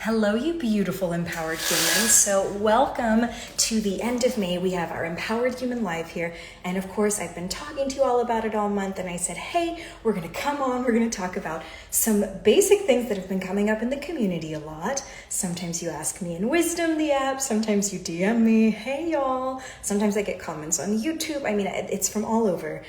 Hello, you beautiful empowered humans. So welcome to the end of May. We have our Empowered Human Live here. And of course, I've been talking to you all about it all month. And I said, hey, we're going to come on. We're going to talk about some basic things that have been coming up in the community a lot. Sometimes you ask me in Wisdom, the app. Sometimes you DM me, hey, y'all. Sometimes I get comments on YouTube. I mean, it's from all over.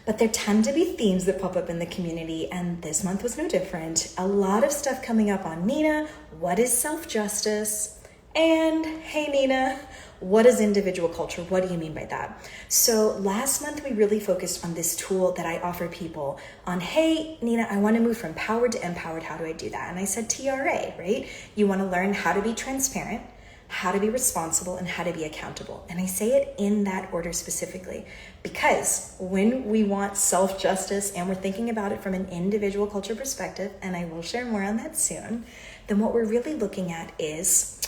But there tend to be themes that pop up in the community, and this month was no different. A lot of stuff coming up on Nina, what is self-justice? And hey Nina, what is individual culture? What do you mean by that? So last month we really focused on this tool that I offer people on, hey Nina, I want to move from powered to empowered. How do I do that? And I said TRA, right? You want to learn how to be transparent, how to be responsible, and how to be accountable. And I say it in that order specifically because when we want self-justice and we're thinking about it from an individual culture perspective, and I will share more on that soon, then what we're really looking at is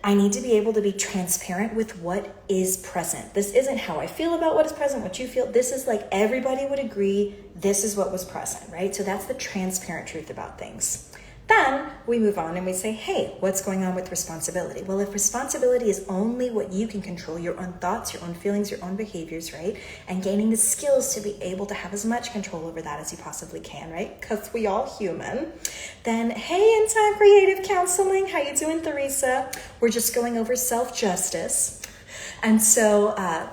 I need to be able to be transparent with what is present. This isn't how I feel about what is present, what you feel. This is like everybody would agree this is what was present, right? So that's the transparent truth about things. Then we move on and we say, hey, what's going on with responsibility? Well, if responsibility is only what you can control, your own thoughts, your own feelings, your own behaviors, right? And gaining the skills to be able to have as much control over that as you possibly can, right? Because we all human. Then, hey, in time creative counseling, how you doing, Theresa? We're just going over self-justice. And so,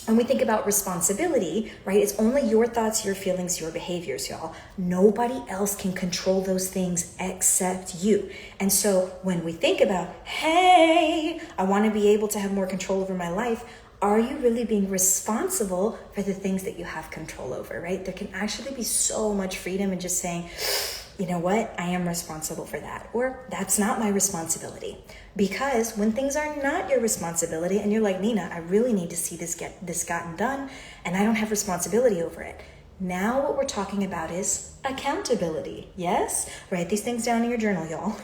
when we think about responsibility, right, it's only your thoughts, your feelings, your behaviors, y'all. Nobody else can control those things except you. And so when we think about, hey, I want to be able to have more control over my life, are you really being responsible for the things that you have control over, right? There can actually be so much freedom in just saying, you know what, I am responsible for that. Or that's not my responsibility. Because when things are not your responsibility and you're like, Nina, I really need to see this gotten done and I don't have responsibility over it. Now what we're talking about is accountability. Yes? Write these things down in your journal, y'all.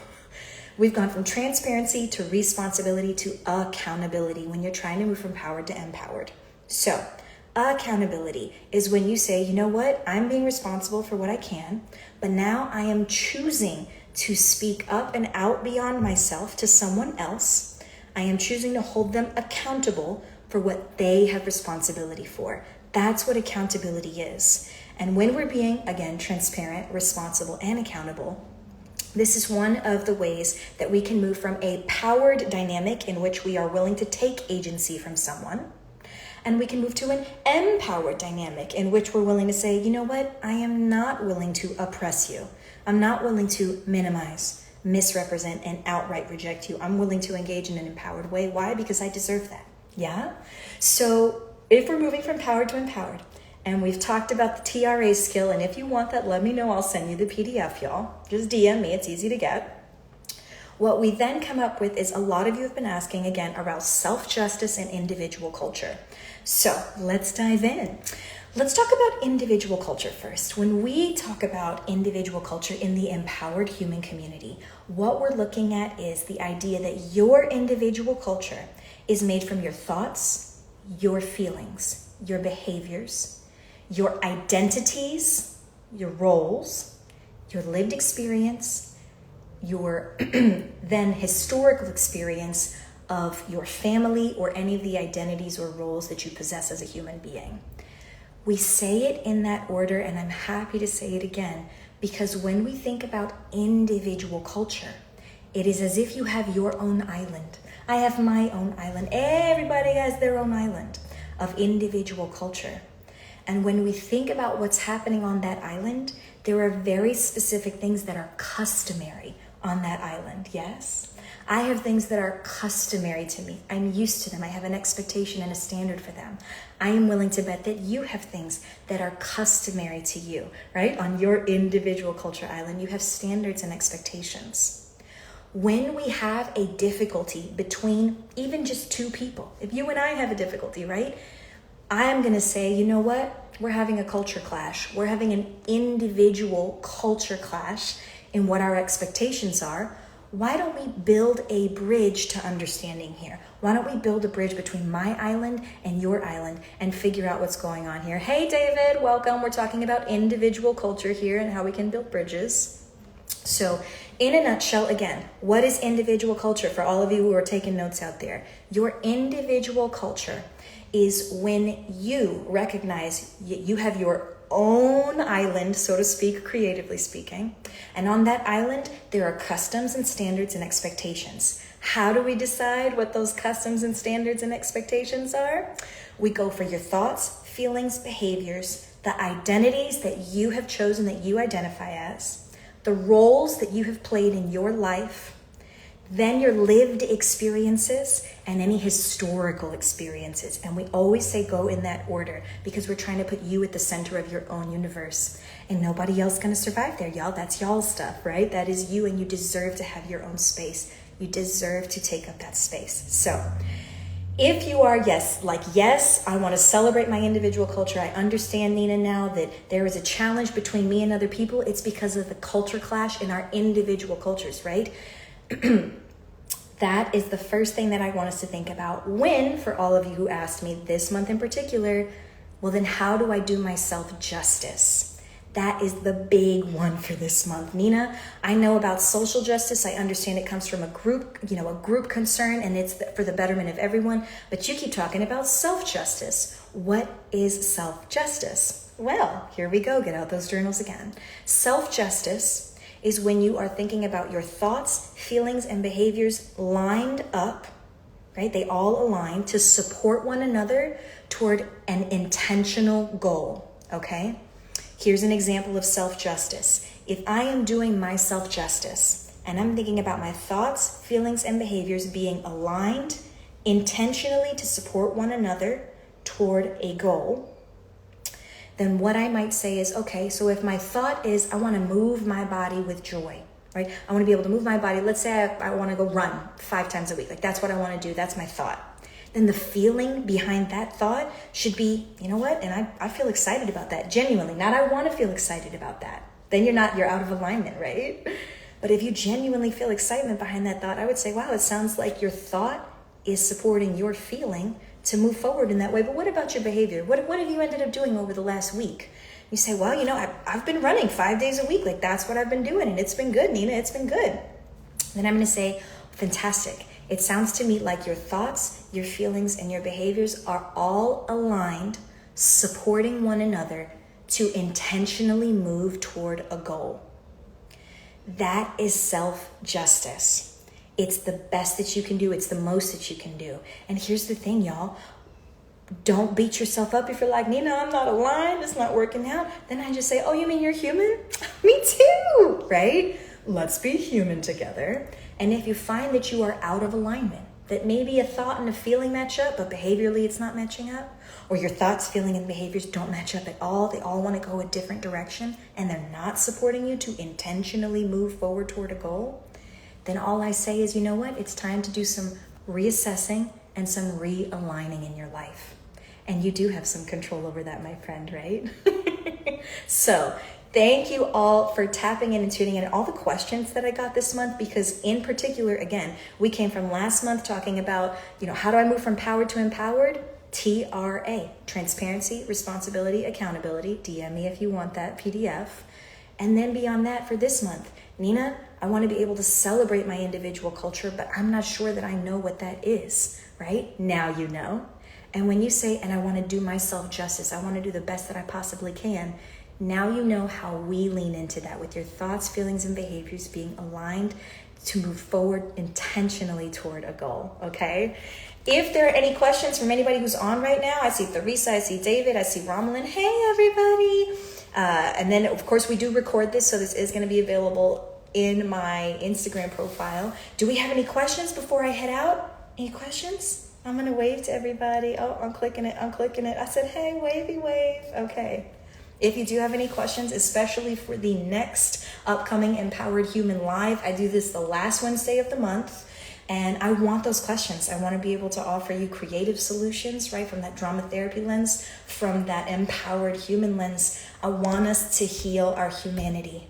We've gone from transparency to responsibility to accountability when you're trying to move from powered to empowered. So accountability is when you say, you know what, I'm being responsible for what I can, but now I am choosing to speak up and out beyond myself to someone else. I am choosing to hold them accountable for what they have responsibility for. That's what accountability is. And when we're being, again, transparent, responsible, and accountable, this is one of the ways that we can move from a powered dynamic in which we are willing to take agency from someone, and we can move to an empowered dynamic in which we're willing to say, you know what, I am not willing to oppress you. I'm not willing to minimize, misrepresent, and outright reject you. I'm willing to engage in an empowered way. Why? Because I deserve that. Yeah? So if we're moving from powered to empowered, and we've talked about the TRA skill, and if you want that, let me know. I'll send you the PDF, y'all. Just DM me. It's easy to get. What we then come up with is a lot of you have been asking, again, about self-justice and individual culture. So let's dive in. Let's talk about individual culture first. When we talk about individual culture in the empowered human community, what we're looking at is the idea that your individual culture is made from your thoughts, your feelings, your behaviors, your identities, your roles, your lived experience, your then historical experience of your family or any of the identities or roles that you possess as a human being. We say it in that order, and I'm happy to say it again, because when we think about individual culture, it is as if you have your own island. I have my own island. Everybody has their own island of individual culture. And when we think about what's happening on that island, there are very specific things that are customary on that island, yes? I have things that are customary to me. I'm used to them. I have an expectation and a standard for them. I am willing to bet that you have things that are customary to you, right? On your individual culture island, you have standards and expectations. When we have a difficulty between even just two people, if you and I have a difficulty, right? I'm going to say, you know what? We're having a culture clash. We're having an individual culture clash in what our expectations are. Why don't we build a bridge to understanding here? Why don't we build a bridge between my island and your island and figure out what's going on here? Hey, David, welcome. We're talking about individual culture here and how we can build bridges. So In a nutshell, again, what is individual culture? For all of you who are taking notes out there, your individual culture is when you recognize you have your own island, so to speak, creatively speaking. And on that island, there are customs and standards and expectations. How do we decide what those customs and standards and expectations are? We go for your thoughts, feelings, behaviors, the identities that you have chosen, that you identify as, the roles that you have played in your life, then your lived experiences and any historical experiences. And we always say go in that order because we're trying to put you at the center of your own universe. And nobody else going to survive there, y'all. That's y'all's stuff, right? That is you, and you deserve to have your own space. You deserve to take up that space. So if you are, yes, I want to celebrate my individual culture. I understand, Nina, now that there is a challenge between me and other people. It's because of the culture clash in our individual cultures, right? That is the first thing that I want us to think about when, for all of you who asked me this month in particular, well, then how do I do myself justice? That is the big one for this month. Nina, I know about social justice. I understand it comes from a group concern, and it's for the betterment of everyone. But you keep talking about self-justice. What is self-justice? Well, here we go. Get out those journals again. Self-justice is when you are thinking about your thoughts, feelings, and behaviors lined up, right? They all align to support one another toward an intentional goal, okay? Here's an example of self-justice. If I am doing my self-justice and I'm thinking about my thoughts, feelings, and behaviors being aligned intentionally to support one another toward a goal, then what I might say is, okay, so if my thought is I want to move my body with joy, right? I want to be able to move my body. Let's say I want to go run 5 times a week. Like that's what I want to do. That's my thought. Then the feeling behind that thought should be, you know what? And I feel excited about that, genuinely. Not I want to feel excited about that. Then you're out of alignment, right? But if you genuinely feel excitement behind that thought, I would say, wow, it sounds like your thought is supporting your feeling to move forward in that way. But what about your behavior? What have you ended up doing over the last week? You say, well, I've been running 5 days a week. Like that's what I've been doing. And it's been good, Nina. It's been good. Then I'm going to say, fantastic. It sounds to me like your thoughts, your feelings, and your behaviors are all aligned, supporting one another to intentionally move toward a goal. That is self-justice. It's the best that you can do. It's the most that you can do. And here's the thing, y'all. Don't beat yourself up if you're like, Nina, I'm not aligned. It's not working out. Then I just say, oh, you mean you're human? Me too, right? Let's be human together. And if you find that you are out of alignment, that maybe a thought and a feeling match up, but behaviorally it's not matching up, or your thoughts, feeling, and behaviors don't match up at all, they all want to go a different direction, and they're not supporting you to intentionally move forward toward a goal, then all I say is, you know what? It's time to do some reassessing and some realigning in your life. And you do have some control over that, my friend, right? So thank you all for tapping in and tuning in, all the questions that I got this month, because in particular, again, we came from last month talking about, how do I move from powered to empowered? TRA, transparency, responsibility, accountability. DM me if you want that PDF. And then beyond that, for this month, Nina, I want to be able to celebrate my individual culture, but I'm not sure that I know what that is, right? Now you know. And when you say, and I want to do myself justice, I want to do the best that I possibly can, now you know how we lean into that with your thoughts, feelings, and behaviors being aligned to move forward intentionally toward a goal, okay? If there are any questions from anybody who's on right now, I see Theresa, I see David, I see Romelin. Hey, everybody. And then, of course, we do record this, so this is going to be available in my Instagram profile. Do we have any questions before I head out? Any questions? I'm going to wave to everybody. Oh, I'm clicking it. I said, hey, wavy wave. Okay. If you do have any questions, especially for the next upcoming Empowered Human Live, I do this the last Wednesday of the month. And I want those questions. I want to be able to offer you creative solutions, right? From that drama therapy lens, from that empowered human lens. I want us to heal our humanity.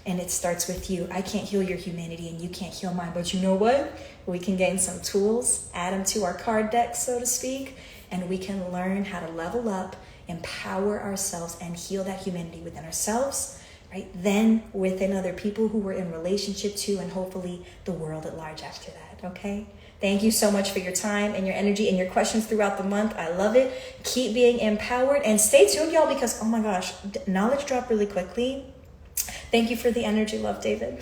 And it starts with you. I can't heal your humanity and you can't heal mine. But you know what? We can gain some tools, add them to our card deck, so to speak, and we can learn how to level up, empower ourselves, and heal that humanity within ourselves, right? Then within other people who we're in relationship to, and hopefully the world at large after that, okay? Thank you so much for your time and your energy and your questions throughout the month. I love it. Keep being empowered and stay tuned, y'all, because, oh my gosh, knowledge drop really quickly. Thank you for the energy, love, David.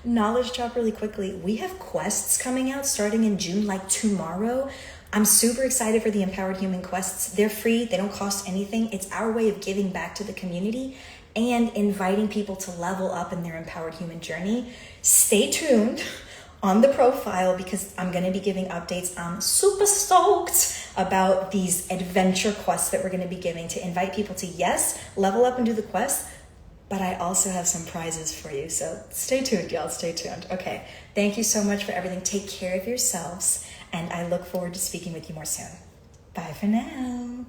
Knowledge drop really quickly. We have quests coming out starting in June, like tomorrow. I'm super excited for the Empowered Human quests. They're free. They don't cost anything. It's our way of giving back to the community and inviting people to level up in their empowered human journey. Stay tuned on the profile because I'm going to be giving updates. I'm super stoked about these adventure quests that we're going to be giving to invite people to, yes, level up and do the quests, but I also have some prizes for you. So stay tuned, y'all. Stay tuned. Okay. Thank you so much for everything. Take care of yourselves, and I look forward to speaking with you more soon. Bye for now.